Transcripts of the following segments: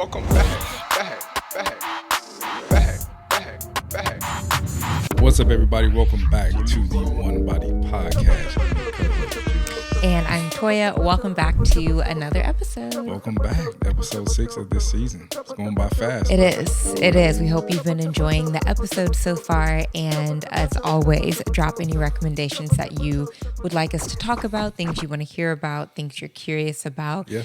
welcome back. What's up, everybody? Welcome back to the One Body Podcast. And I'm Toya. Welcome back to another episode. Welcome back. Episode 6 of this season. It's going by fast. It is. We hope you've been enjoying the episode so far. And as always, drop any recommendations that you would like us to talk about, things you want to hear about, things you're curious about. Yeah.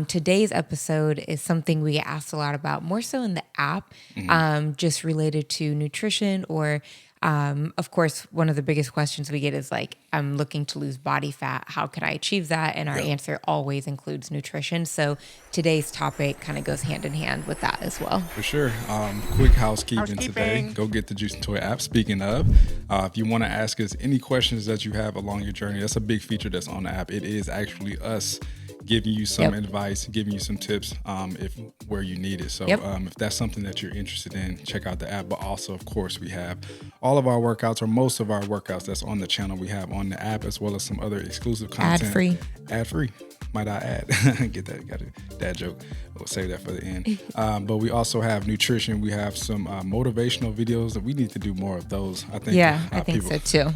Today's episode is something we get asked a lot about, more so in the app, just related to nutrition or of course, one of the biggest questions we get is like, I'm looking to lose body fat. How can I achieve that? And our answer always includes nutrition. So today's topic kind of goes hand in hand with that as well. For sure. Quick housekeeping today. Go get the Juice and Toya app. Speaking of, if you want to ask us any questions that you have along your journey, that's a big feature that's on the app. It is actually us giving you some advice, giving you some tips where you need it. So if that's something that you're interested in, check out the app. But also, of course, we have all of our workouts, or most of our workouts that's on the channel we have on the app, as well as some other exclusive content. Ad-free. Might I add? Get that, got a dad joke. We'll save that for the end. But we also have nutrition. We have some motivational videos that we need to do more of those. I think so too.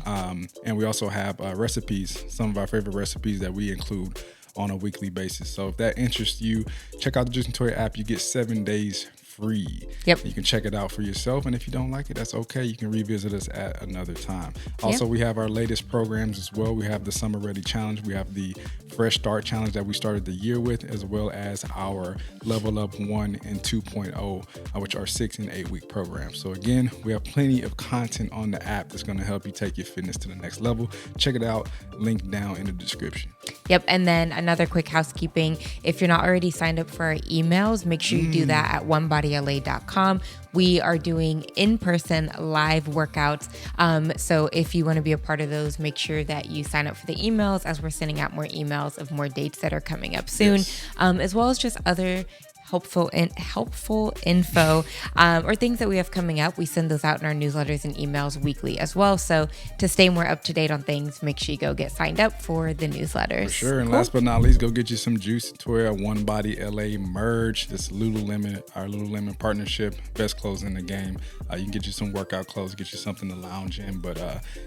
And we also have recipes, some of our favorite recipes that we include on a weekly basis. So if that interests you, check out the Juice and Toya app. You get 7 days free. You can check it out for yourself. And if you don't like it, that's okay. You can revisit us at another time. Also, we have our latest programs as well. We have the Summer Ready Challenge. We have the Fresh Start Challenge that we started the year with, as well as our Level Up 1 and 2.0, which are 6 and 8 week programs. So again, we have plenty of content on the app that's going to help you take your fitness to the next level. Check it out. Link down in the description. And then another quick housekeeping. If you're not already signed up for our emails, make sure you do that at onebodyla.com. We are doing in-person live workouts. So if you want to be a part of those, make sure that you sign up for the emails, as we're sending out more emails of more dates that are coming up soon, as well as just other helpful info or things that we have coming up. We send those out in our newsletters and emails weekly as well. So to stay more up to date on things, make sure you go get signed up for the newsletters. For sure. And last but not least, go get you some Juice Toya One Body LA merch. This Lululemon, our Lululemon partnership, best clothes in the game. You can get you some workout clothes, get you something to lounge in, but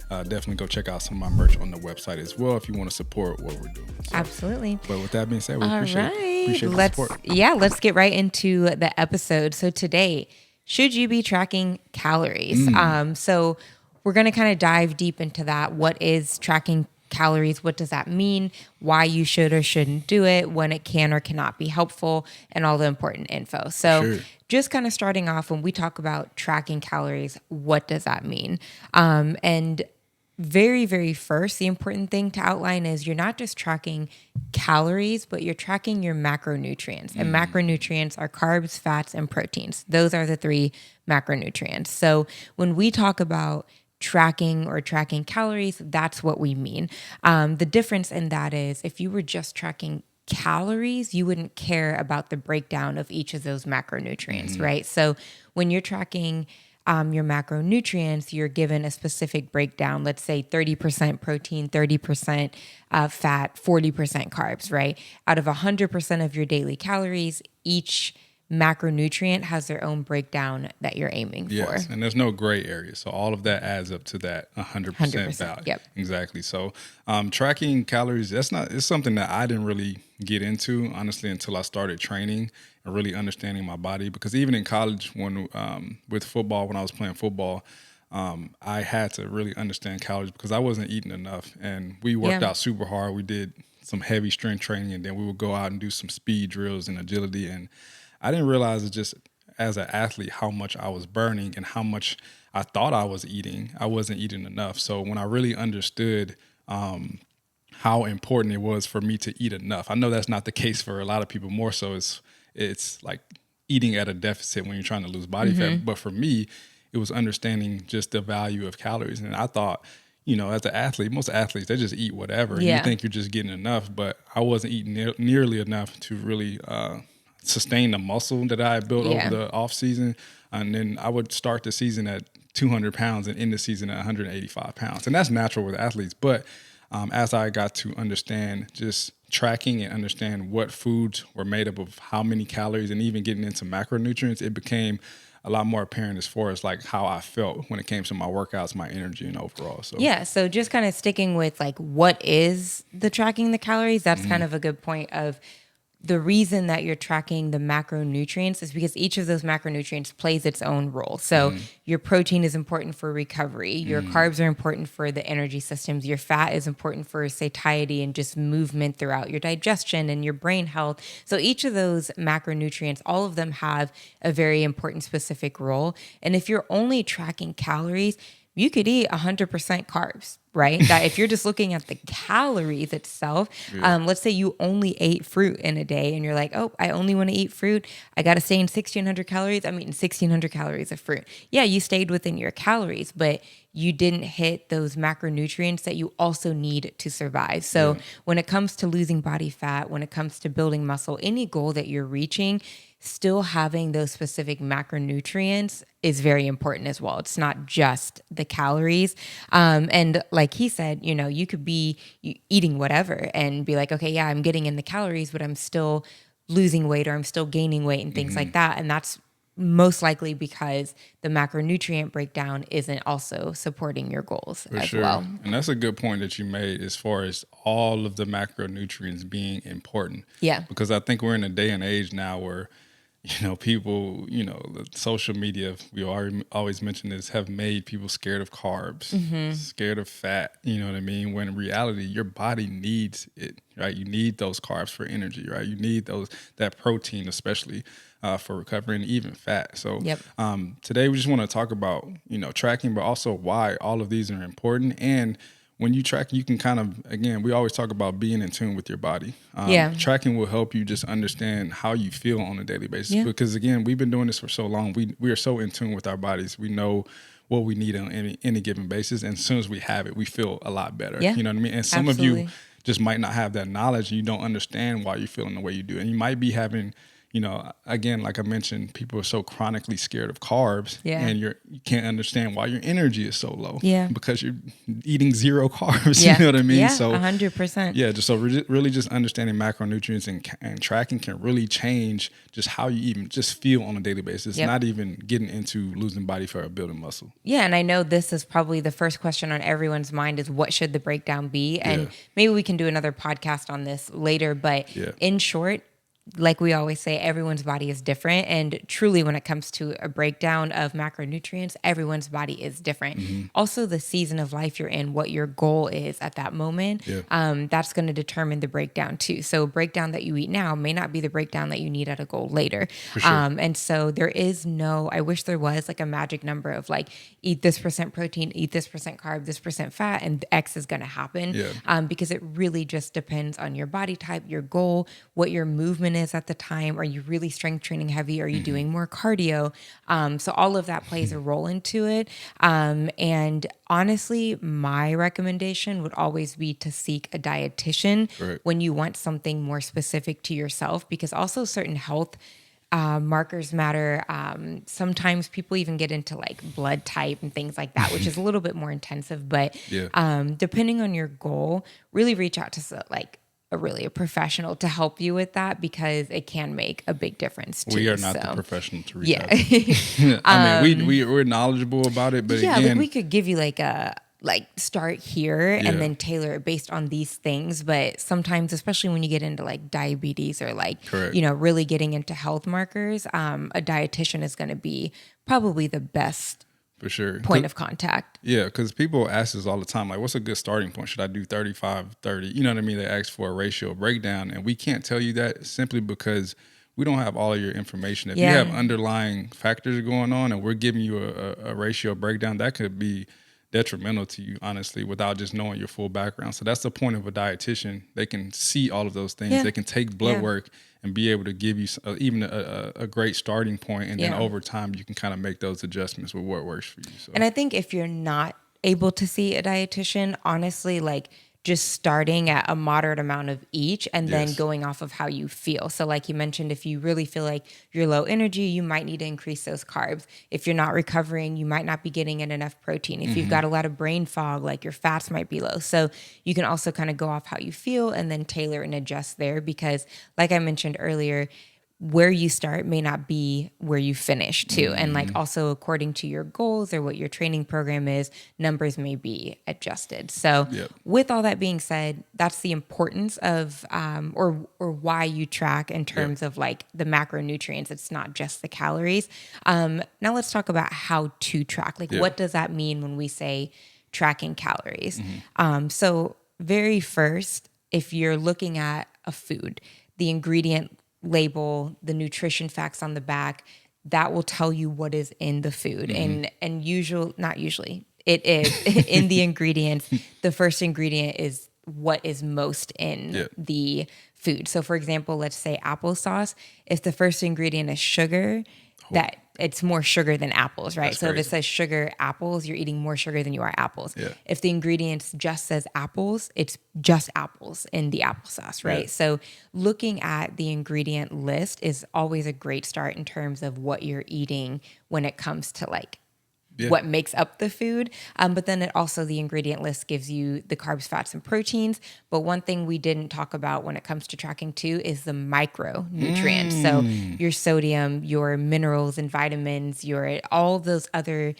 definitely go check out some of my merch on the website as well if you want to support what we're doing. So, absolutely. But with that being said, we appreciate the support. Let's get right into the episode. So today, should you be tracking calories? So we're going to kind of dive deep into that. What is tracking calories? What does that mean? Why you should or shouldn't do it? When it can or cannot be helpful? And all the important info. So just kind of starting off, when we talk about tracking calories, what does that mean? And very, very first, the important thing to outline is you're not just tracking calories, but you're tracking your macronutrients. And macronutrients are carbs, fats, and proteins. Those are the 3 macronutrients. So when we talk about tracking calories, that's what we mean. The difference in that is if you were just tracking calories, you wouldn't care about the breakdown of each of those macronutrients, right? So when you're tracking your macronutrients, you're given a specific breakdown, let's say 30% protein, 30% fat, 40% carbs, right? Out of 100% of your daily calories, each macronutrient has their own breakdown that you're aiming for. Yes, and there's no gray area. So all of that adds up to that 100% value. Yep. Exactly. So tracking calories, it's something that I didn't really get into, honestly, until I started training and really understanding my body. Because even in college, when with football, when I was playing football, I had to really understand calories because I wasn't eating enough. And we worked out super hard. We did some heavy strength training, and then we would go out and do some speed drills and agility. And I didn't realize it just as an athlete how much I was burning and how much I thought I was eating. I wasn't eating enough. So when I really understood how important it was for me to eat enough, I know that's not the case for a lot of people. More so it's like eating at a deficit when you're trying to lose body fat. But for me, it was understanding just the value of calories. And I thought, as an athlete, most athletes, they just eat whatever. You think you're just getting enough, but I wasn't eating nearly enough to really sustain the muscle that I had built over the off season. And then I would start the season at 200 pounds and end the season at 185 pounds. And that's natural with athletes. But as I got to understand just tracking and understand what foods were made up of how many calories, and even getting into macronutrients, it became a lot more apparent as far as like how I felt when it came to my workouts, my energy, and overall. So Yeah, so just kind of sticking with like what is the tracking the calories, that's kind of a good point of the reason that you're tracking the macronutrients is because each of those macronutrients plays its own role. So your protein is important for recovery, your carbs are important for the energy systems, your fat is important for satiety and just movement throughout your digestion and your brain health. So each of those macronutrients, all of them have a very important specific role. And if you're only tracking calories, you could eat 100% carbs, right? That if you're just looking at the calories itself, let's say you only ate fruit in a day and you're like, oh, I only want to eat fruit. I got to stay in 1,600 calories. I'm eating 1,600 calories of fruit. Yeah, you stayed within your calories, but you didn't hit those macronutrients that you also need to survive. So when it comes to losing body fat, when it comes to building muscle, any goal that you're reaching, still having those specific macronutrients is very important as well. It's not just the calories. And like he said, you know, you could be eating whatever and be like, okay, yeah, I'm getting in the calories, but I'm still losing weight or I'm still gaining weight and things like that. And that's most likely because the macronutrient breakdown isn't also supporting your goals as well. And that's a good point that you made as far as all of the macronutrients being important. Yeah. Because I think we're in a day and age now where, you know, people, you know, the social media, we always mention this, have made people scared of carbs, scared of fat, you know what I mean? When in reality, your body needs it, right? You need those carbs for energy, right? You need that protein, especially for recovery, and even fat. So today we just want to talk about, you know, tracking, but also why all of these are important. And when you track, you can kind of, again, we always talk about being in tune with your body. Tracking will help you just understand how you feel on a daily basis. Because again, we've been doing this for so long. We are so in tune with our bodies. We know what we need on any given basis. And as soon as we have it, we feel a lot better. Yeah, you know what I mean? And some of you just might not have that knowledge. You don't understand why you're feeling the way you do. And you might be having, you know, again, like I mentioned, people are so chronically scared of carbs, and you can't understand why your energy is so low. Because you're eating zero carbs. You know what I mean? Yeah, so 100%. Yeah, just so really just understanding macronutrients and tracking can really change just how you even just feel on a daily basis. Not even getting into losing body fat or building muscle. Yeah, and I know this is probably the first question on everyone's mind is what should the breakdown be? And maybe we can do another podcast on this later, but in short, like we always say, everyone's body is different. And truly, when it comes to a breakdown of macronutrients, everyone's body is different. Also, the season of life you're in, what your goal is at that moment, that's going to determine the breakdown too. So breakdown that you eat now may not be the breakdown that you need at a goal later. And so there is no, I wish there was like a magic number of like, eat this percent protein, eat this percent carb, this percent fat, and X is going to happen. Because it really just depends on your body type, your goal, what your movement is at the time. Are you really strength training heavy? Are you doing more cardio? So all of that plays a role into it. And honestly, my recommendation would always be to seek a dietitian when you want something more specific to yourself, because also certain health markers matter. Sometimes people even get into like blood type and things like that, which is a little bit more intensive. But depending on your goal, really reach out to like a professional to help you with that, because it can make a big difference too. We are not the professional to reach out to. I mean, we're knowledgeable about it, but again, like we could give you like a start here and then tailor it based on these things. But sometimes, especially when you get into like diabetes or like, you know, really getting into health markers, a dietitian is going to be probably the best for sure point of contact. Yeah, because people ask us all the time, like, what's a good starting point? Should I do 35, 30? You know what I mean? They ask for a ratio breakdown, and we can't tell you that simply because we don't have all of your information. If you have underlying factors going on and we're giving you a ratio breakdown, that could be detrimental to you, honestly, without just knowing your full background. So that's the point of a dietitian. They can see all of those things. They can take blood work and be able to give you even a great starting point. And then over time, you can kind of make those adjustments with what works for you. So. And I think if you're not able to see a dietitian, honestly, like just starting at a moderate amount of each and then Yes. going off of how you feel. So like you mentioned, if you really feel like you're low energy, you might need to increase those carbs. If you're not recovering, you might not be getting in enough protein. If you've got a lot of brain fog, like your fats might be low. So you can also kind of go off how you feel and then tailor and adjust there, because like I mentioned earlier, where you start may not be where you finish too. And like also according to your goals or what your training program is, numbers may be adjusted. So Yep. with all that being said, that's the importance of or why you track in terms of like the macronutrients. It's not just the calories. Now let's talk about how to track. Like what does that mean when we say tracking calories? So very first, if you're looking at a food, the ingredient label, the nutrition facts on the back, that will tell you what is in the food. And not usually, it is in the ingredients. The first ingredient is what is most in the food. So for example, let's say applesauce. If the first ingredient is sugar, that it's more sugar than apples, right? That's so if crazy. it says sugar apples, you're eating more sugar than you are apples. Yeah. If the ingredients just says apples, it's just apples in the applesauce, right? Yeah. So looking at the ingredient list is always a great start in terms of what you're eating when it comes to like what makes up the food. But then it also, the ingredient list gives you the carbs, fats, and proteins. But one thing we didn't talk about when it comes to tracking too is the micronutrients. So your sodium, your minerals and vitamins, your all those other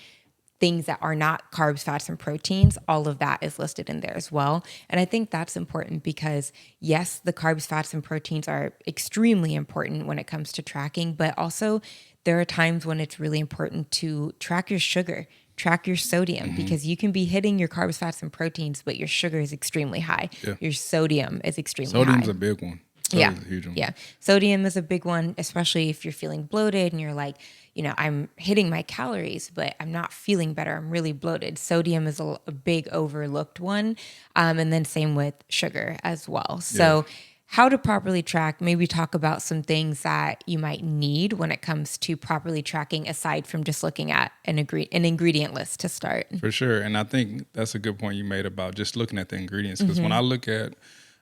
things that are not carbs, fats, and proteins, all of that is listed in there as well. And I think that's important because yes, the carbs, fats, and proteins are extremely important when it comes to tracking, but also there are times when it's really important to track your sugar, track your sodium, because you can be hitting your carbs, fats, and proteins, but your sugar is extremely high. Yeah. Your sodium is extremely Sodium's high. a big one. Yeah. Sodium's a huge one. Yeah. Sodium is a big one, especially if you're feeling bloated and you're like, I'm hitting my calories, but I'm not feeling better. I'm really bloated. Sodium is a big overlooked one. And then same with sugar as well. So how to properly track, maybe talk about some things that you might need when it comes to properly tracking, aside from just looking at an ingredient list to start. For sure. And I think that's a good point you made about just looking at the ingredients. Because when I look at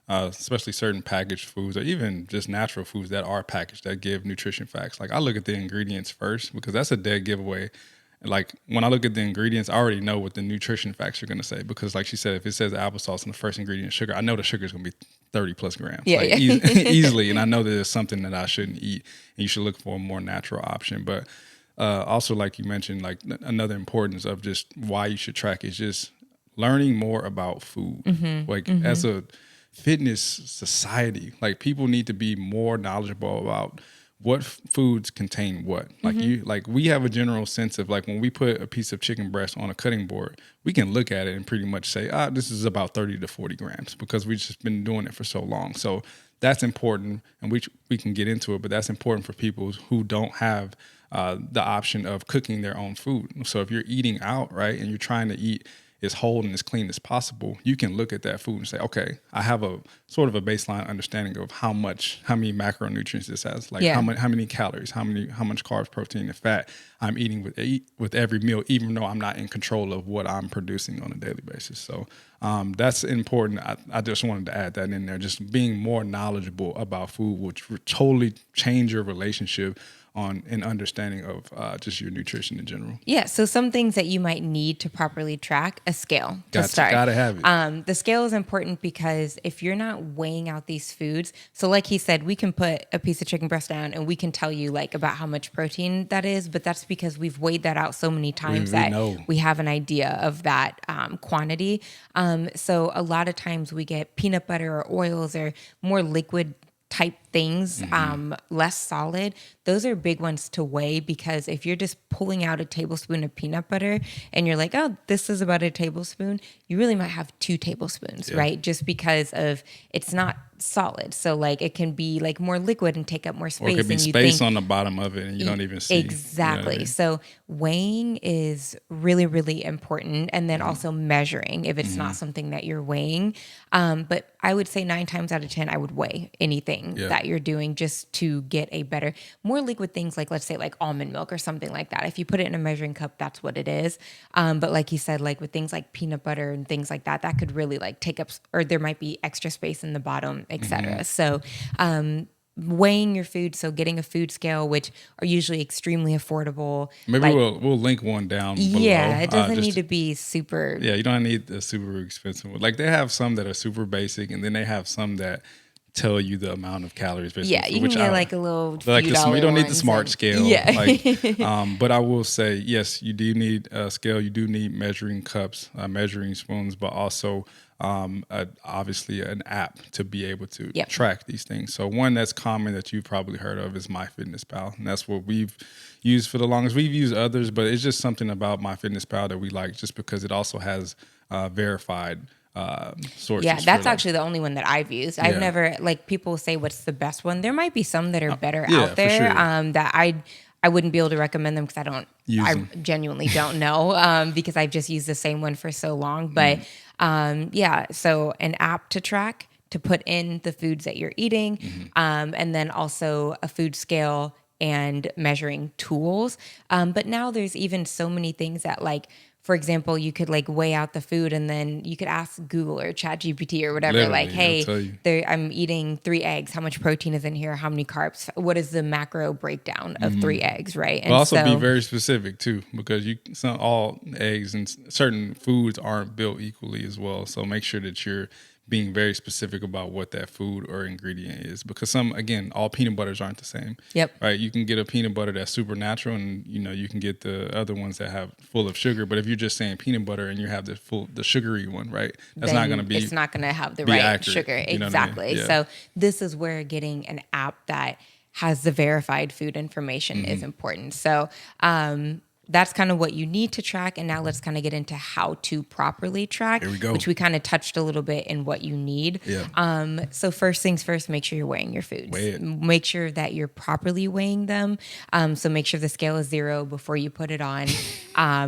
especially certain packaged foods or even just natural foods that are packaged that give nutrition facts, like I look at the ingredients first because that's a dead giveaway. Like when I look at the ingredients, I already know what the nutrition facts are going to say, because like she said, if it says applesauce and the first ingredient is sugar, I know the sugar is going to be 30 plus grams, easily. And I know that it's something that I shouldn't eat, and you should look for a more natural option. But also, like you mentioned, like another importance of just why you should track is just learning more about food. As a fitness society, like people need to be more knowledgeable about what foods contain what. Like we have a general sense of like when we put a piece of chicken breast on a cutting board, we can look at it and pretty much say, this is about 30 to 40 grams because we've just been doing it for so long. So that's important, and we can get into it, but that's important for people who don't have the option of cooking their own food. So if you're eating out, right, and you're trying to eat as whole and as clean as possible, you can look at that food and say, okay, I have a sort of a baseline understanding of how many macronutrients this has, like how many calories, how much carbs, protein, and fat I'm eating with every meal, even though I'm not in control of what I'm producing on a daily basis. So that's important. I just wanted to add that in there. Just being more knowledgeable about food, which would totally change your relationship on an understanding of just your nutrition in general. Yeah. So some things that you might need to properly track: a scale to start. Gotta have it. The scale is important because if you're not weighing out these foods, so like he said, we can put a piece of chicken breast down and we can tell you like about how much protein that is, but that's because we've weighed that out so many times that we have an idea of that quantity. So a lot of times we get peanut butter or oils or more liquid type things, less solid. Those are big ones to weigh, because if you're just pulling out a tablespoon of peanut butter and you're like, oh, this is about a tablespoon, you really might have 2 tablespoons, right? Just because of it's not solid. So like it can be like more liquid and take up more space. Or it could be and space on the bottom of it and you don't even see. Exactly. You know what I mean? So weighing is really, really important. And then also measuring if it's not something that you're weighing. But I would say 9 times out of 10, I would weigh anything that that you're doing just to get a better, more liquid things like, let's say like almond milk or something like that. If you put it in a measuring cup, that's what it is. But like you said, like with things like peanut butter and things like that, that could really like take up, or there might be extra space in the bottom, etc. So, weighing your food, so getting a food scale, which are usually extremely affordable. Maybe like, we'll link one down yeah, below. it doesn't need to be super. Yeah, you don't need a super expensive one. Like they have some that are super basic, and then they have some that tell you the amount of calories. Yeah, you can get like a little like few you don't need the ones smart and- scale. Yeah. Like, but I will say yes, you do need a scale. You do need measuring cups, measuring spoons, but also obviously an app to be able to Yep. track these things. So one that's common that you've probably heard of is MyFitnessPal, and that's what we've used for the longest. We've used others, but it's just something about MyFitnessPal that we like, just because it also has verified sources. Yeah, that's actually the only one that I've used. I've Yeah. never, like, people say what's the best one. There might be some that are better yeah, out for there sure. that I wouldn't be able to recommend them because Use I them. genuinely don't know because I've just used the same one for so long. But yeah, so an app to track, to put in the foods that you're eating, and then also a food scale and measuring tools. But now there's even so many things that, like, for example, you could like weigh out the food and then you could ask Google or ChatGPT or whatever, Literally, like, hey, it'll tell you. I'm eating 3 eggs. How much protein is in here? How many carbs? What is the macro breakdown of 3 eggs, right? And But also be very specific too, because all eggs and certain foods aren't built equally as well. So make sure that you're being very specific about what that food or ingredient is, because all peanut butters aren't the same. Yep. Right. You can get a peanut butter that's super natural, and you can get the other ones that have full of sugar. But if you're just saying peanut butter and you have the sugary one, right, that's not then going to be. it's not going to have the be right accurate, sugar. you know what I mean? Exactly. Yeah. So this is where getting an app that has the verified food information Mm-hmm. is important. So that's kind of what you need to track. And now let's kind of get into how to properly track, Here we go. which we kind of touched a little bit in what you need. Yeah. So first things first, make sure you're weighing your foods. Weigh it. Make sure that you're properly weighing them. So make sure the scale is 0 before you put it on,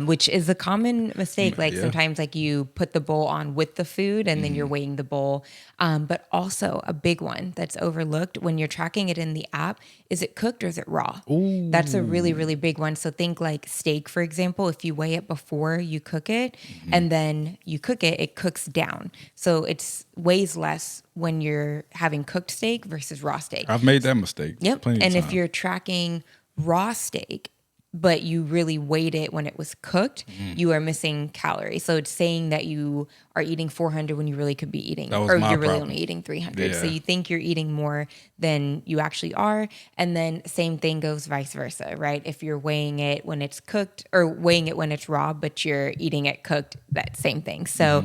which is a common mistake. Like Yeah. sometimes like you put the bowl on with the food and then you're weighing the bowl. But also a big one that's overlooked when you're tracking it in the app, is it cooked or is it raw? Ooh. That's a really, really big one. So think like steak, for example, if you weigh it before you cook it and then you cook it, it cooks down. So it weighs less when you're having cooked steak versus raw steak. I've made that mistake. Yep. Plenty of And if times. you're tracking raw steak, but you really weighed it when it was cooked, you are missing calories. So it's saying that you are eating 400 when you really could be eating, That was or my you're really problem. only eating 300. So Yeah. you think you're eating more than you actually are. And then same thing goes vice versa, right? If you're weighing it when it's cooked or weighing it when it's raw, but you're eating it cooked, that same thing. So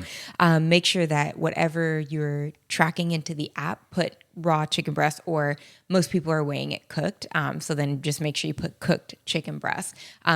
make sure that whatever you're tracking into the app, put raw chicken breast, or most people are weighing it cooked. So then just make sure you put cooked chicken breast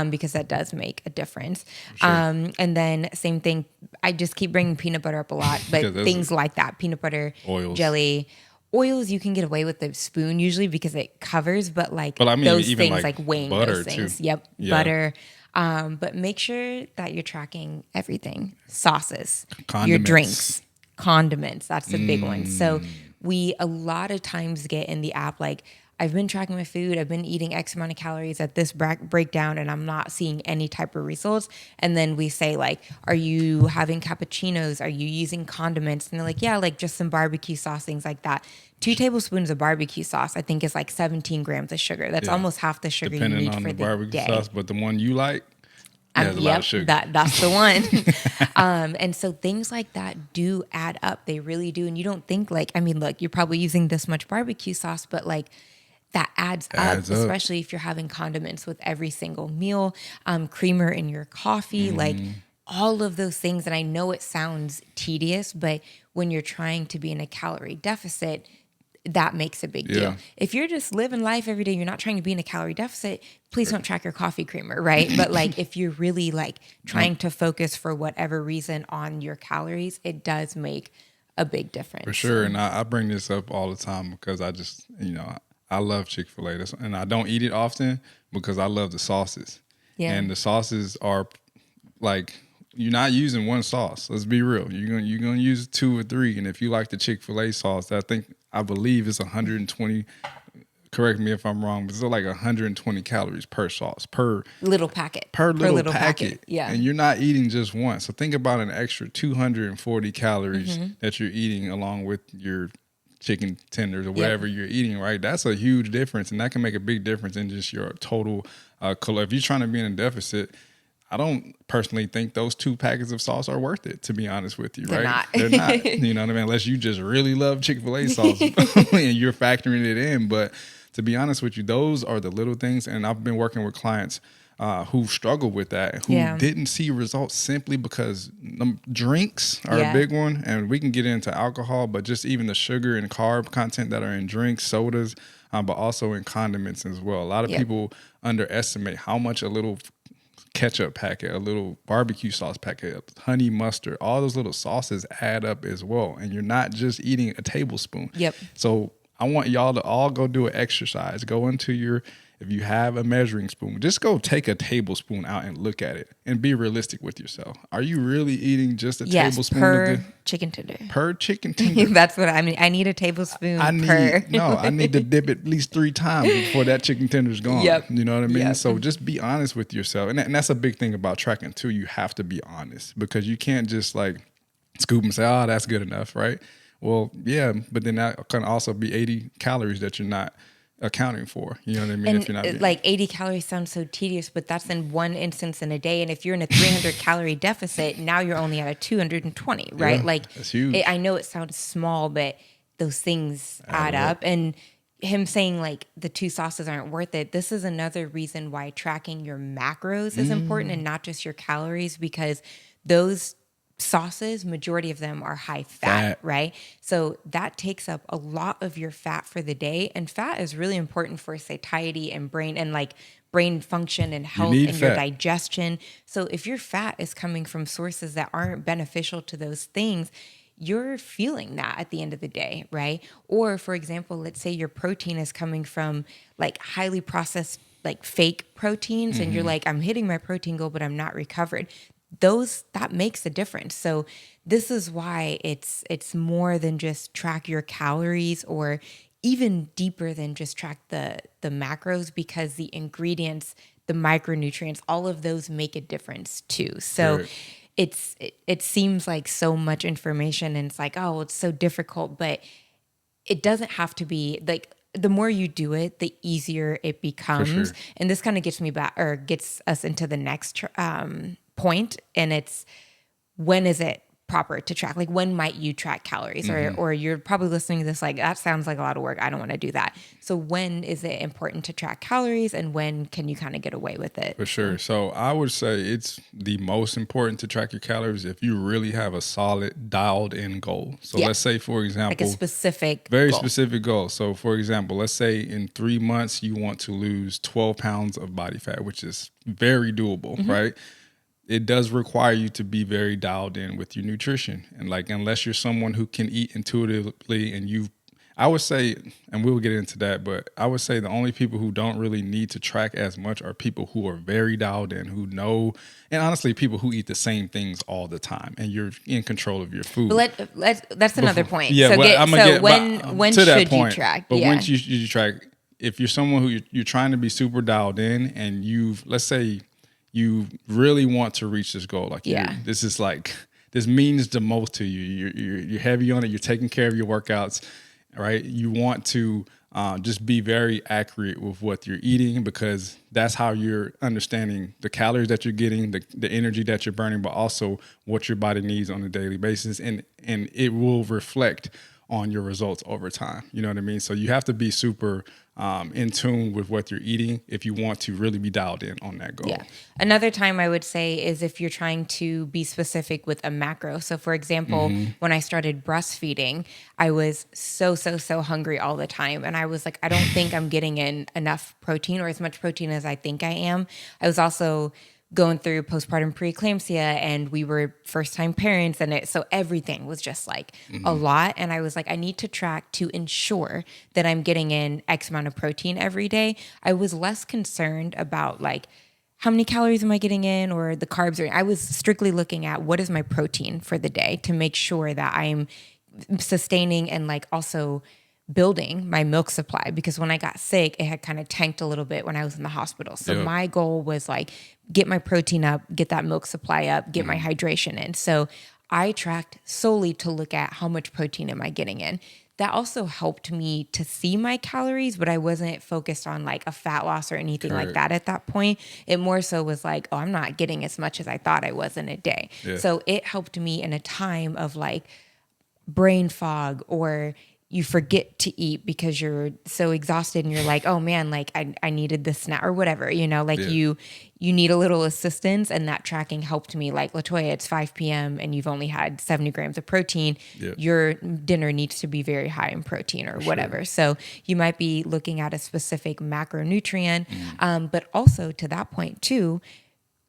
because that does make a difference. And then same thing, I just keep bringing peanut butter up a lot, but Because those things like that, peanut butter, Oils. jelly, oils, you can get away with the spoon usually because it covers, but like But I mean, those even things like weighing butter, those things. too. Yep. Yeah. Butter. But make sure that you're tracking everything. Sauces, your Condiments. drinks, condiments. That's the big one. So we a lot of times get in the app like, I've been tracking my food. I've been eating X amount of calories at this breakdown, and I'm not seeing any type of results. And then we say like, are you having cappuccinos? Are you using condiments? And they're like, yeah, like just some barbecue sauce, things like that. 2 tablespoons of barbecue sauce, I think, is like 17 grams of sugar. That's Yeah. almost half the sugar you Depending need on for the the barbecue day. sauce, but the one you like has a lot of sugar. That's the one. And so things like that do add up. They really do. And you don't think like, I mean, look, you're probably using this much barbecue sauce, but like that adds up, especially if you're having condiments with every single meal, creamer in your coffee, like all of those things. And I know it sounds tedious, but when you're trying to be in a calorie deficit, that makes a big deal. Yeah. If you're just living life every day, you're not trying to be in a calorie deficit, please don't track your coffee creamer, right? But like if you're really like trying to focus for whatever reason on your calories, it does make a big difference. For sure. And I bring this up all the time because I just, I love Chick-fil-A. And I don't eat it often because I love the sauces. Yeah. And the sauces are like you're not using one sauce. Let's be real. You're gonna use 2 or 3, and if you like the Chick-fil-A sauce, I believe it's 120. Correct me if I'm wrong, but it's like 120 calories per sauce little packet. per little packet. Yeah. And you're not eating just one. So think about an extra 240 calories that you're eating along with your chicken tenders or whatever you're eating, right? That's a huge difference, and that can make a big difference in just your total if you're trying to be in a deficit. I don't personally think those 2 packets of sauce are worth it, to be honest with you, They're right? not. They're not. You know what I mean? Unless you just really love Chick-fil-A sauce and you're factoring it in. But to be honest with you, those are the little things. And I've been working with clients who struggle with that, who didn't see results simply because drinks are a big one. And we can get into alcohol, but just even the sugar and carb content that are in drinks, sodas, but also in condiments as well. A lot of people underestimate how much a little ketchup packet, a little barbecue sauce packet, honey mustard, all those little sauces add up as well. And you're not just eating a tablespoon. Yep. So I want y'all to all go do an exercise. Go into if you have a measuring spoon, just go take a tablespoon out and look at it and be realistic with yourself. Are you really eating just a tablespoon per chicken tender? Per chicken tender. That's what I mean. I need a tablespoon per. I need to dip at least 3 times before that chicken tender's gone. Yep. You know what I mean? Yep. So just be honest with yourself. And that's a big thing about tracking too. You have to be honest because you can't just like scoop and say, oh, that's good enough, right? Well, yeah, but then that can also be 80 calories that you're not accounting for. You know what I mean? And if you're not like 80 calories sounds so tedious, but that's in one instance in a day. And if you're in a 300 calorie deficit, now you're only at a 220, right? Yeah, like that's huge. I know it sounds small, but those things add up. And him saying like the 2 sauces aren't worth it. This is another reason why tracking your macros is important and not just your calories, because those sauces, majority of them are high fat, right? So that takes up a lot of your fat for the day. And fat is really important for satiety and brain function and health and your digestion. So if your fat is coming from sources that aren't beneficial to those things, you're feeling that at the end of the day, right? Or for example, let's say your protein is coming from like highly processed, like fake proteins, and you're like, I'm hitting my protein goal, but I'm not recovered. That makes a difference. So this is why it's more than just track your calories, or even deeper than just track the macros, because the ingredients, the micronutrients, all of those make a difference too. So it seems like so much information, and it's like, oh, it's so difficult, but it doesn't have to be. Like, the more you do it, the easier it becomes. And this kind of gets us into the next point, and it's, when is it proper to track? Like, when might you track calories? Or you're probably listening to this like, that sounds like a lot of work, I don't want to do that. So when is it important to track calories, and when can you kind of get away with it? For sure. So I would say it's the most important to track your calories if you really have a solid dialed in goal. So let's say, for example, like a specific specific goal. So for example, let's say in 3 months you want to lose 12 pounds of body fat, which is very doable, right? It does require you to be very dialed in with your nutrition. And like, unless you're someone who can eat intuitively, and I would say, and we'll get into that, but I would say the only people who don't really need to track as much are people who are very dialed in, who know, and honestly, people who eat the same things all the time, and you're in control of your food. But that's another point. Yeah, when should you track? But when you track, if you're someone who you're trying to be super dialed in, and let's say you really want to reach this goal, like this means the most to you. You're heavy on it. You're taking care of your workouts, right? You want to just be very accurate with what you're eating, because that's how you're understanding the calories that you're getting, the energy that you're burning, but also what your body needs on a daily basis, and it will reflect on your results over time. You know what I mean? So you have to be super in tune with what you're eating if you want to really be dialed in on that goal. Yeah. Another time I would say is if you're trying to be specific with a macro. So for example, when I started breastfeeding, I was so hungry all the time. And I was like, I don't think I'm getting in enough protein, or as much protein as I think I am. I was also going through postpartum preeclampsia, and we were first-time parents, and so everything was just like a lot. And I was like, I need to track to ensure that I'm getting in X amount of protein every day. I was less concerned about like how many calories am I getting in, or the carbs. I was strictly looking at what is my protein for the day to make sure that I'm sustaining and like also building my milk supply, because when I got sick, it had kind of tanked a little bit when I was in the hospital. So Yep. my goal was like, get my protein up, get that milk supply up, get my hydration in. So I tracked solely to look at how much protein am I getting in. That also helped me to see my calories, but I wasn't focused on like a fat loss or anything like Correct. that at that point. It more so was like, oh, I'm not getting as much as I thought I was in a day. Yeah. So it helped me in a time of like brain fog, or you forget to eat because you're so exhausted and you're like, oh man, like I needed this snack or whatever, like Yeah. you need a little assistance. And that tracking helped me like, LaToya, it's 5 p.m. and you've only had 70 grams of protein. Yeah. Your dinner needs to be very high in protein or whatever. So you might be looking at a specific macronutrient, but also to that point too,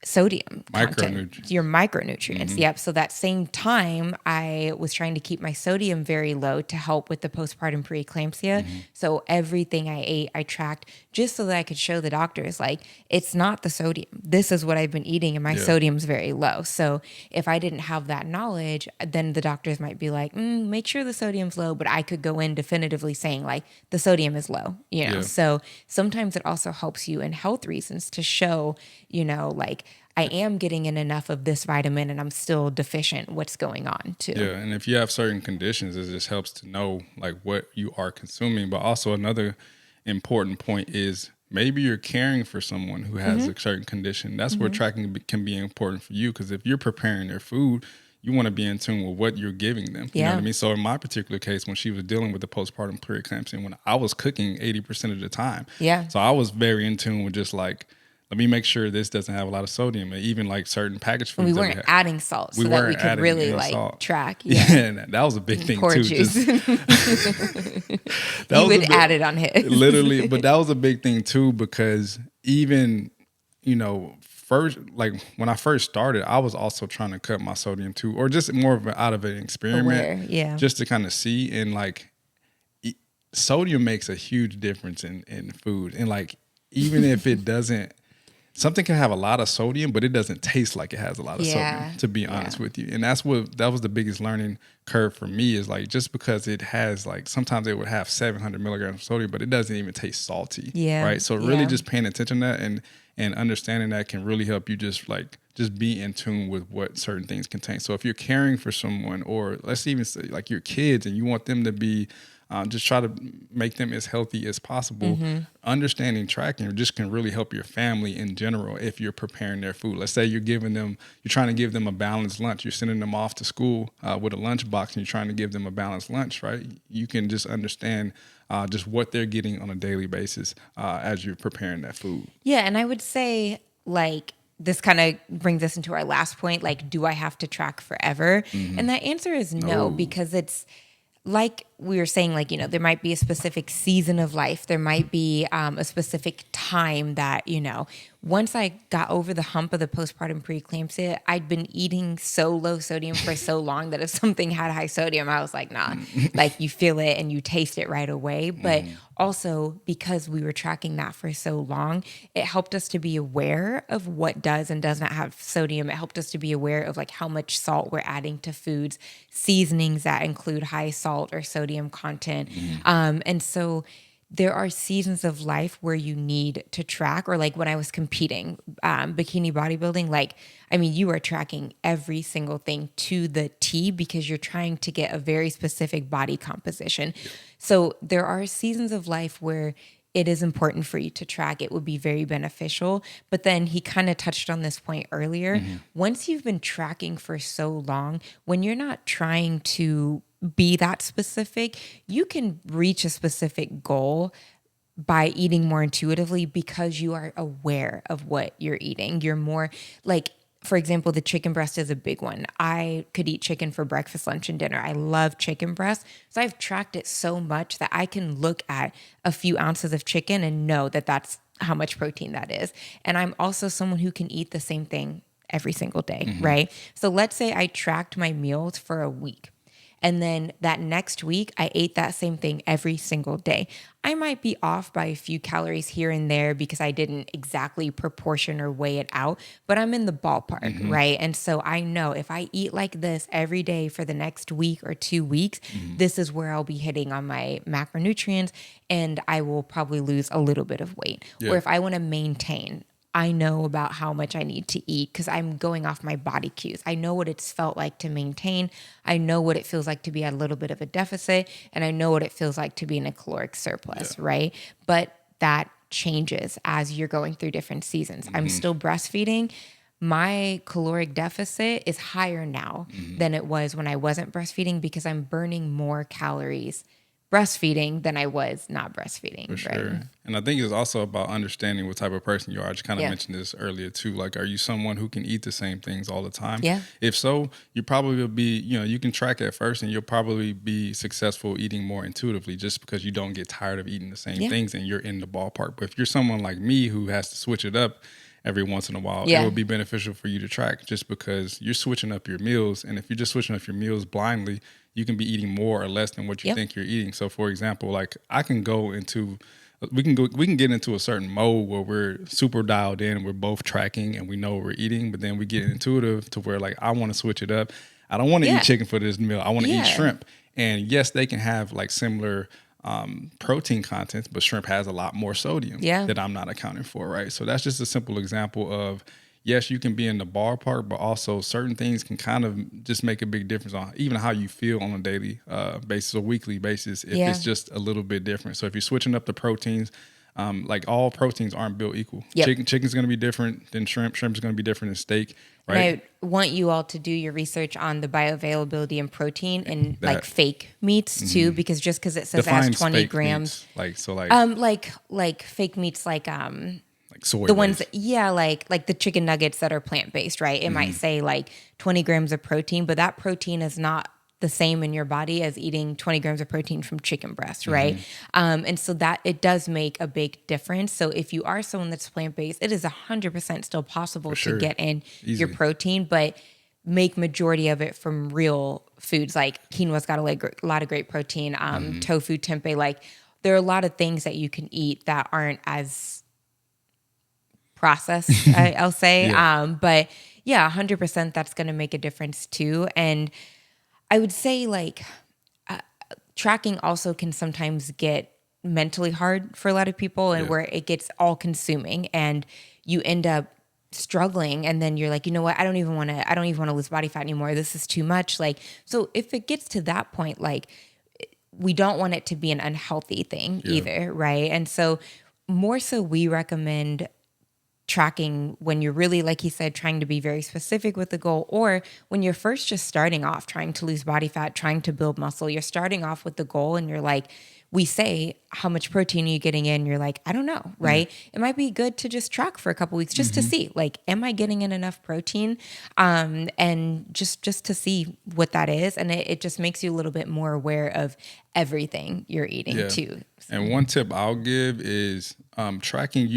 sodium content, Micronutrients. your micronutrients. Yep. So that same time, I was trying to keep my sodium very low to help with the postpartum preeclampsia. So everything I ate, I tracked just so that I could show the doctors, like, it's not the sodium. This is what I've been eating, and my sodium's very low. So if I didn't have that knowledge, then the doctors might be like, make sure the sodium's low. But I could go in definitively saying, like, the sodium is low, Yeah. So sometimes it also helps you in health reasons to show, like, I am getting in enough of this vitamin and I'm still deficient. What's going on too? Yeah, and if you have certain conditions, it just helps to know like what you are consuming. But also another important point is maybe you're caring for someone who has a certain condition. That's where tracking can be important for you, because if you're preparing their food, you want to be in tune with what you're giving them. You know what I mean? So in my particular case, when she was dealing with the postpartum preeclampsia, when I was cooking 80% of the time, so I was very in tune with just like, let me make sure this doesn't have a lot of sodium, and even like certain packaged foods. And we weren't adding salt, so We that we weren't could adding really any like salt. track. Yeah, Yeah, and that was a big thing Poor too. juice. That You was a would big- add it on his. literally, but that was a big thing too, because even first, like when I first started, I was also trying to cut my sodium too, or just more of out of an experiment, just to kind of see. And like sodium makes a huge difference in food, and like even if it doesn't. Something can have a lot of sodium, but it doesn't taste like it has a lot of sodium, to be honest with you. And that was the biggest learning curve for me, is like, just because it has like, sometimes it would have 700 milligrams of sodium, but it doesn't even taste salty. Right. So really just paying attention to that and understanding that can really help you just be in tune with what certain things contain. So if you're caring for someone, or let's even say like your kids, and you want them to be, just try to make them as healthy as possible. Understanding tracking just can really help your family in general if you're preparing their food. Let's say you're trying to give them a balanced lunch. You're sending them off to school with a lunch box, and you're trying to give them a balanced lunch, right? You can just understand just what they're getting on a daily basis as you're preparing that food. Yeah, and I would say, like, this kind of brings us into our last point, like, do I have to track forever? And that answer is no, because it's, like we were saying, like, there might be a specific season of life. There might be a specific time that, once I got over the hump of the postpartum preeclampsia, I'd been eating so low sodium for so long that if something had high sodium, I was like, nah, like you feel it and you taste it right away. But also because we were tracking that for so long, it helped us to be aware of what does and does not have sodium. It helped us to be aware of like how much salt we're adding to foods, seasonings that include high salt or sodium content. And so there are seasons of life where you need to track, or like when I was competing, bikini bodybuilding, like, I mean, you are tracking every single thing to the T because you're trying to get a very specific body composition. So there are seasons of life where it is important for you to track. It would be very beneficial. But then he kind of touched on this point earlier. Once you've been tracking for so long, when you're not trying to be that specific, you can reach a specific goal by eating more intuitively because you are aware of what you're eating. You're more like, for example, the chicken breast is a big one. I could eat chicken for breakfast, lunch, and dinner. I love chicken breast. So I've tracked it so much that I can look at a few ounces of chicken and know that that's how much protein that is. And I'm also someone who can eat the same thing every single day, right? So let's say I tracked my meals for a week. And then that next week, I ate that same thing every single day. I might be off by a few calories here and there because I didn't exactly proportion or weigh it out, but I'm in the ballpark, right? And so I know if I eat like this every day for the next week or 2 weeks, this is where I'll be hitting on my macronutrients and I will probably lose a little bit of weight. Yeah. Or if I want to maintain, I know about how much I need to eat because I'm going off my body cues. I know what it's felt like to maintain. I know what it feels like to be at a little bit of a deficit. And I know what it feels like to be in a caloric surplus, right? But that changes as you're going through different seasons. I'm still breastfeeding. My caloric deficit is higher now than it was when I wasn't breastfeeding because I'm burning more calories breastfeeding than I was not breastfeeding. For sure. Right? And I think it's also about understanding what type of person you are. I just kind of Yeah. mentioned this earlier too. Like, are you someone who can eat the same things all the time? Yeah. If so, you probably will be, you can track at first and you'll probably be successful eating more intuitively just because you don't get tired of eating the same Yeah. things and you're in the ballpark. But if you're someone like me who has to switch it up every once in a while, Yeah. it would be beneficial for you to track just because you're switching up your meals. And if you're just switching up your meals blindly, you can be eating more or less than what you Yep. think you're eating. So for example, like we can get into a certain mode where we're super dialed in and we're both tracking and we know what we're eating, but then we get intuitive to where like I want to switch it up. I don't want to Yeah. eat chicken for this meal. I want to Yeah. eat shrimp. And yes, they can have like similar protein contents, but shrimp has a lot more sodium Yeah. that I'm not accounting for, right? So that's just a simple example of, yes, you can be in the ballpark, but also certain things can kind of just make a big difference on even how you feel on a daily basis or weekly basis if Yeah. it's just a little bit different. So if you're switching up the proteins, like all proteins aren't built equal. Yep. Chicken's going to be different than shrimp. Shrimp is going to be different than steak, right? And I want you all to do your research on the bioavailability and protein and That- like fake meats too, because just because it says it Define has 20 fake grams, meats. like fake meats, like soy the ones based. that, yeah, like the chicken nuggets that are plant-based, right? It might say like 20 grams of protein, but that protein is not the same in your body as eating 20 grams of protein from chicken breast, right? And so that it does make a big difference. So if you are someone that's plant-based, it is 100% still possible sure. to get in Easy. your protein, but make majority of it from real foods. Like quinoa's got a lot of great protein, tofu, tempeh, like there are a lot of things that you can eat that aren't as processed, I'll say. Yeah. But yeah, 100% that's going to make a difference too. And I would say like tracking also can sometimes get mentally hard for a lot of people and Yeah. where it gets all consuming and you end up struggling and then you're like, you know what, I don't even want to lose body fat anymore. This is too much. Like, so if it gets to that point, like we don't want it to be an unhealthy thing either, right? And so more so we recommend tracking when you're really, like he said, trying to be very specific with the goal, or when you're first just starting off trying to lose body fat, trying to build muscle. You're starting off with the goal and you're like, we say, how much protein are you getting in? You're like, I don't know, right? It might be good to just track for a couple weeks just to see, like, am I getting in enough protein? And just to see what that is. And it just makes you a little bit more aware of everything you're eating too. And one tip I'll give is tracking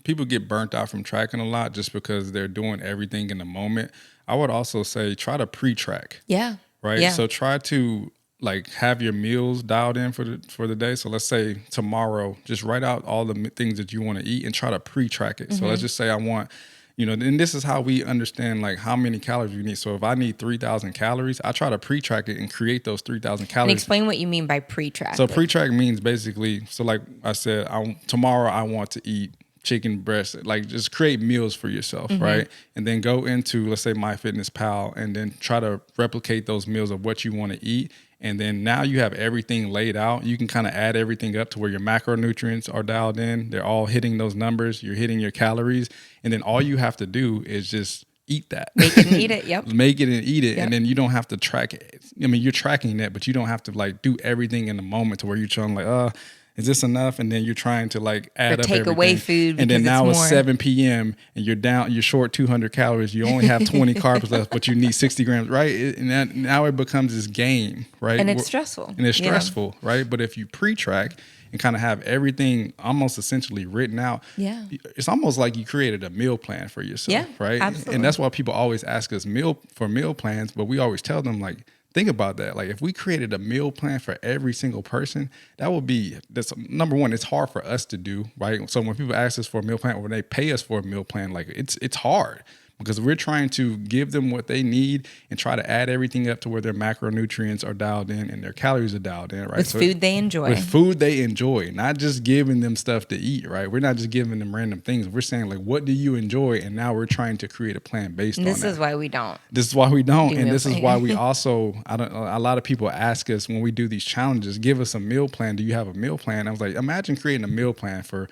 people get burnt out from tracking a lot just because they're doing everything in the moment. I would also say try to pre-track. Yeah. Right. Yeah. So try to like have your meals dialed in for the day. So let's say tomorrow, just write out all the things that you want to eat and try to pre-track it. So let's just say I want, and this is how we understand like how many calories you need. So if I need 3,000 calories, I try to pre-track it and create those 3,000 And calories. explain what you mean by pre-track. So pre-track means basically, so like I said, tomorrow I want to eat chicken breast, like just create meals for yourself, right? And then go into, let's say, MyFitnessPal and then try to replicate those meals of what you want to eat. And then now you have everything laid out. You can kind of add everything up to where your macronutrients are dialed in. They're all hitting those numbers. You're hitting your calories. And then all you have to do is just eat that. Make it and eat it. Yep. Make it and eat it. Yep. And then you don't have to track it. I mean, you're tracking that, but you don't have to like do everything in the moment to where you're trying like, is this enough? And then you're trying to like add up take everything. away food and then because now it's it's more. 7 p.m. and you're short 200 calories. You only have 20 carbs left, but you need 60 grams, right? Now it becomes this game, right? And it's stressful. And it's Yeah. stressful, right? But if you pre-track and kind of have everything almost essentially written out, Yeah. it's almost like you created a meal plan for yourself, Yeah, right? absolutely. And that's why people always ask us meal plans, but we always tell them like, Think about that. Like if we created a meal plan for every single person, that's number one, it's hard for us to do, right? So when people ask us for a meal plan or when they pay us for a meal plan, like it's hard because we're trying to give them what they need and try to add everything up to where their macronutrients are dialed in and their calories are dialed in, right? With food they enjoy. With food they enjoy, not just giving them stuff to eat, right? We're not just giving them random things. We're saying like, what do you enjoy? And now we're trying to create a plan based on that. This is why we don't. This is why we don't. And meal this is plan. why we also, a lot of people ask us when we do these challenges, give us a meal plan. Do you have a meal plan? I was like, imagine creating a meal plan for,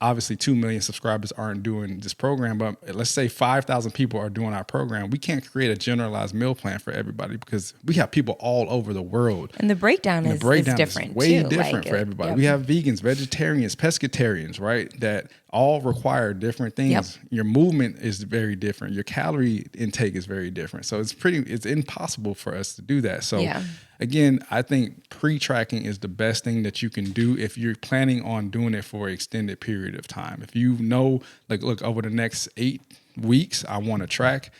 obviously 2 million subscribers aren't doing this program, but let's say 5,000 people are doing our program. We can't create a generalized meal plan for everybody because we have people all over the world. And the breakdown is different way too. different for everybody. Yep. We have vegans, vegetarians, pescatarians, right? That all require different things. Yep. Your movement is very different. Your calorie intake is very different. So it's impossible for us to do that. So again, I think pre-tracking is the best thing that you can do if you're planning on doing it for an extended period of time. If you know, like, look, over the next 8 weeks, I want to track.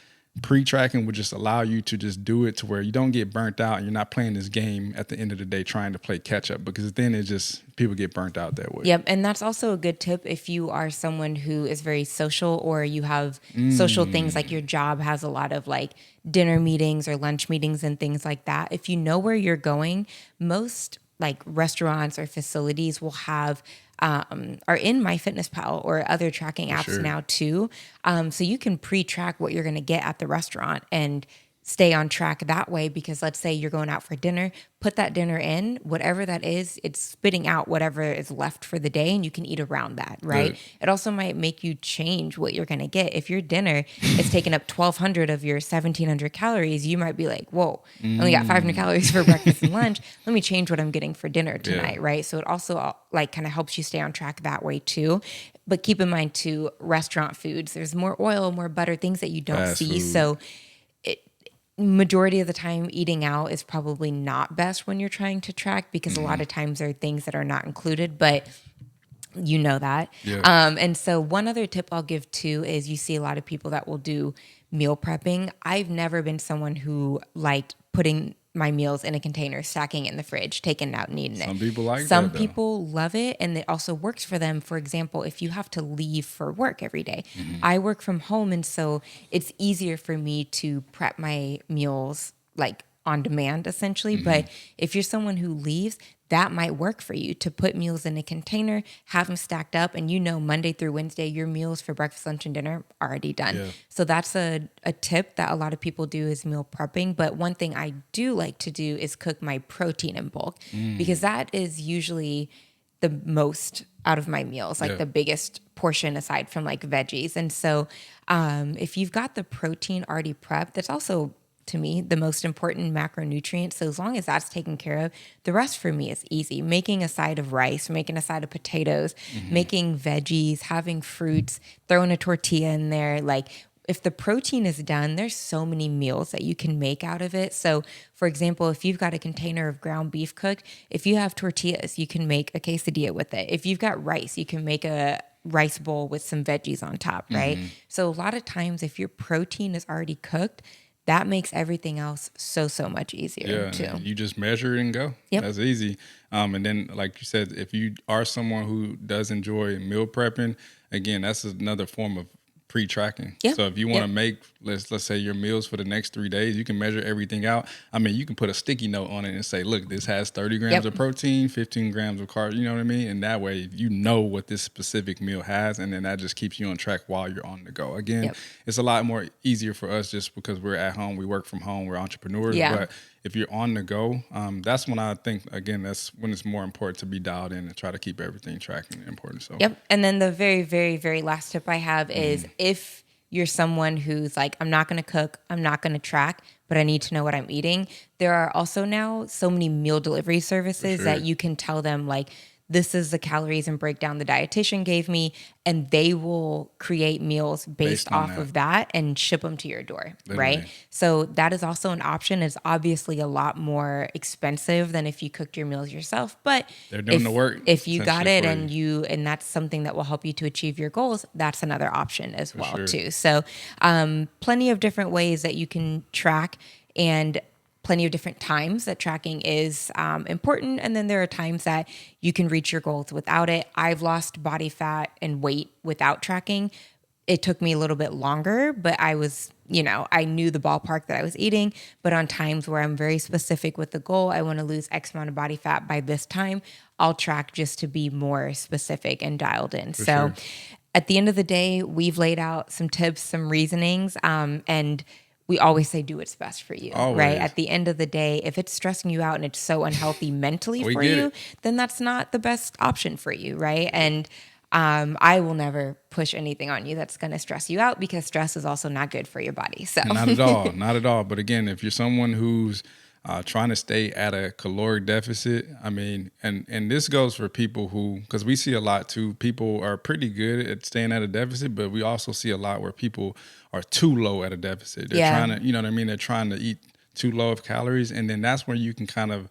Pre-tracking would just allow you to just do it to where you don't get burnt out and you're not playing this game at the end of the day trying to play catch up, because then people get burnt out that way. Yep. And that's also a good tip if you are someone who is very social or you have social things like your job has a lot of like dinner meetings or lunch meetings and things like that. If you know where you're going, most like restaurants or facilities will have are in MyFitnessPal or other tracking apps now too. So you can pre-track what you're going to get at the restaurant and stay on track that way, because let's say you're going out for dinner, put that dinner in, whatever that is, it's spitting out whatever is left for the day and you can eat around that, right? Good. It also might make you change what you're going to get. If your dinner is taking up 1,200 of your 1,700 calories, you might be like, whoa, I only got 500 calories for breakfast and lunch. Let me change what I'm getting for dinner tonight, right? So it also like kind of helps you stay on track that way too. But keep in mind too, restaurant foods, there's more oil, more butter, things that you don't see. So majority of the time eating out is probably not best when you're trying to track, because a lot of times there are things that are not included, but you know that. Yeah. And so one other tip I'll give too is you see a lot of people that will do meal prepping. I've never been someone who liked putting my meals in a container, stacking it in the fridge, taking it out and eating it. Some people like that. Some people love it, and it also works for them. For example, if you have to leave for work every day, I work from home, and so it's easier for me to prep my meals like on demand, essentially. But if you're someone who leaves, that might work for you to put meals in a container, have them stacked up, and Monday through Wednesday, your meals for breakfast, lunch, and dinner are already done. Yeah. So that's a tip that a lot of people do is meal prepping. But one thing I do like to do is cook my protein in bulk, because that is usually the most out of my meals, like the biggest portion aside from like veggies. And so if you've got the protein already prepped, that's also, to me, the most important macronutrient. So as long as that's taken care of, the rest for me is easy. Making a side of rice, making a side of potatoes, making veggies, having fruits, throwing a tortilla in there. Like if the protein is done, there's so many meals that you can make out of it. So for example, if you've got a container of ground beef cooked, if you have tortillas, you can make a quesadilla with it. If you've got rice, you can make a rice bowl with some veggies on top, right? So a lot of times if your protein is already cooked, that makes everything else so much easier too. You just measure it and go. Yep. That's easy. And then, like you said, if you are someone who does enjoy meal prepping, again, that's another form of pre-tracking. Yep. So if you want to make, let's say your meals for the next 3 days, you can measure everything out. You can put a sticky note on it and say, look, this has 30 grams of protein, 15 grams of carbs, you know what I mean? And that way you know what this specific meal has, and then that just keeps you on track while you're on the go. Again, it's a lot more easier for us just because we're at home, we work from home, we're entrepreneurs, but if you're on the go, that's when I think, again, that's when it's more important to be dialed in and try to keep everything tracking important. So And then the very, very, very last tip I have is if you're someone who's like, I'm not going to cook, I'm not going to track, but I need to know what I'm eating. There are also now so many meal delivery services that you can tell them like, this is the calories and breakdown the dietitian gave me, and they will create meals based off of that and ship them to your door, right? So that is also an option. It's obviously a lot more expensive than if you cooked your meals yourself, but they're doing the work. If you got it and that's something that will help you to achieve your goals, that's another option as well too. So plenty of different ways that you can track, and plenty of different times that tracking is important. And then there are times that you can reach your goals without it. I've lost body fat and weight without tracking. It took me a little bit longer, but I was, I knew the ballpark that I was eating. But on times where I'm very specific with the goal, I want to lose X amount of body fat by this time, I'll track just to be more specific and dialed in. So at the end of the day, we've laid out some tips, some reasonings, and we always say do what's best for you, right? At the end of the day, if it's stressing you out and it's so unhealthy mentally for you, then that's not the best option for you, right? And I will never push anything on you that's going to stress you out, because stress is also not good for your body. So not at all, not at all. But again, if you're someone who's trying to stay at a caloric deficit, I mean, and this goes for people who, because we see a lot too, people are pretty good at staying at a deficit, but we also see a lot where people are too low at a deficit. They're trying to, you know what I mean? They're trying to eat too low of calories, and then that's where you can kind of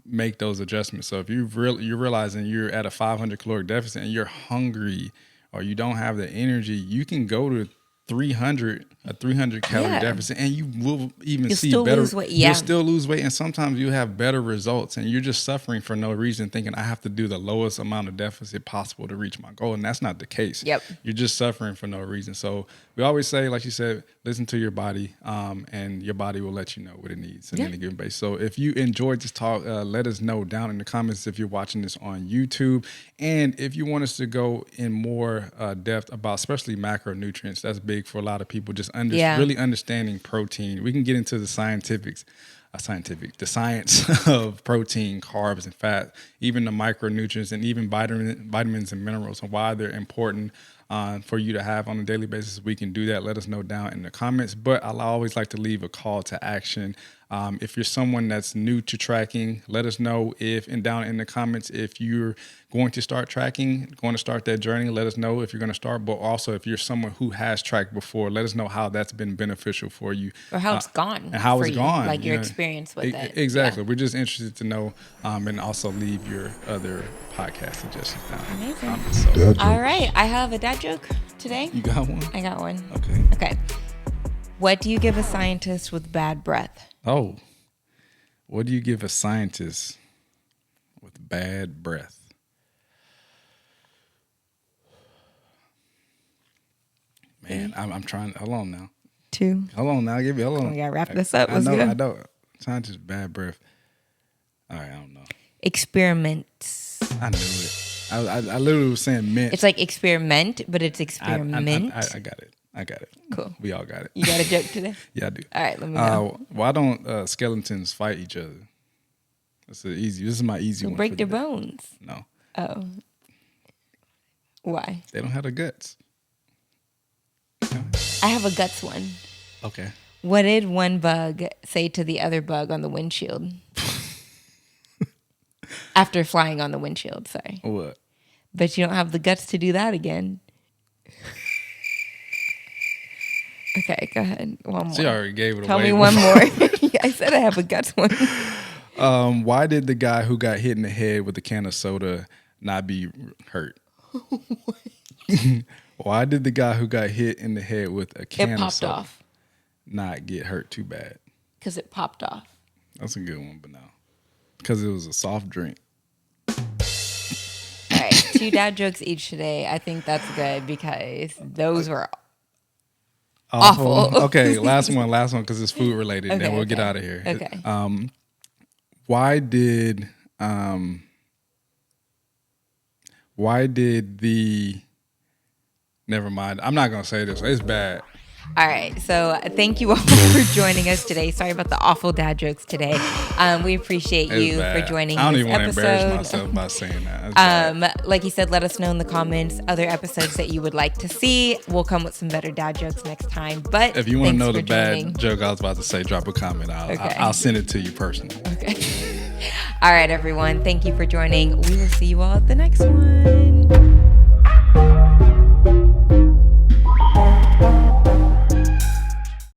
make those adjustments. So if you're realizing you're at a 500 caloric deficit and you're hungry or you don't have the energy, you can go to 300 calorie deficit, and you will even see better. You'll still lose weight, and sometimes you have better results, and you're just suffering for no reason, thinking I have to do the lowest amount of deficit possible to reach my goal, and that's not the case. You're just suffering for no reason. So we always say, like you said, listen to your body, and your body will let you know what it needs on any given basis. So if you enjoyed this talk, let us know down in the comments if you're watching this on YouTube, and if you want us to go in more depth about especially macronutrients. That's big for a lot of people, just really understanding protein. We can get into the science of protein, carbs, and fat, even the micronutrients, and even vitamins and minerals, and why they're important for you to have on a daily basis. We can do that. Let us know down in the comments. But I always like to leave a call to action. If you're someone that's new to tracking, let us know down in the comments if you're going to start tracking, going to start that journey. Let us know if you're going to start. But also, if you're someone who has tracked before, let us know how that's been beneficial for you, or how it's gone, and how it's gone, like your experience with it. Exactly. We're just interested to know, and also leave your other podcast suggestions down. Amazing. All right, I have a dad joke today. You got one? I got one. Okay. What do you give a scientist with bad breath? Oh, what do you give a scientist with bad breath? Man, I'm trying. Hold on now. 2. Hold on now. Hold on. We gotta wrap this up. I know. Scientist bad breath. All right, I don't know. Experiments. I knew it. I literally was saying mint. It's like experiment, but it's experiment. I got it. Cool. We all got it. You got a joke today? Yeah, I do. All right, let me know. Why don't skeletons fight each other? This is my easy one. Break their bones. No. Oh. Why? They don't have the guts. I have a guts one. Okay. What did one bug say to the other bug on the windshield? After flying on the windshield, sorry. What? But you don't have the guts to do that again. Okay, go ahead. One more. She already gave it away. Tell me one more. I said I have a guts one. Why did the guy who got hit in the head with a can of soda not be hurt? Why did the guy who got hit in the head with a can of soda not get hurt too bad? Because it popped off. That's a good one, but no. Because it was a soft drink. All right, 2 dad jokes each today. I think that's good because those were awful. Okay, last one because it's food related, and then we'll get out of here. Okay. Why did the... Never mind. I'm not going to say this. It's bad. All right. So thank you all for joining us today. Sorry about the awful dad jokes today. We appreciate you for joining us. I don't even want to embarrass myself by saying that. Like you said, let us know in the comments other episodes that you would like to see. We'll come with some better dad jokes next time. But if you want to know the bad joke I was about to say, drop a comment. I'll send it to you personally. Okay. All right, everyone. Thank you for joining. We will see you all at the next one.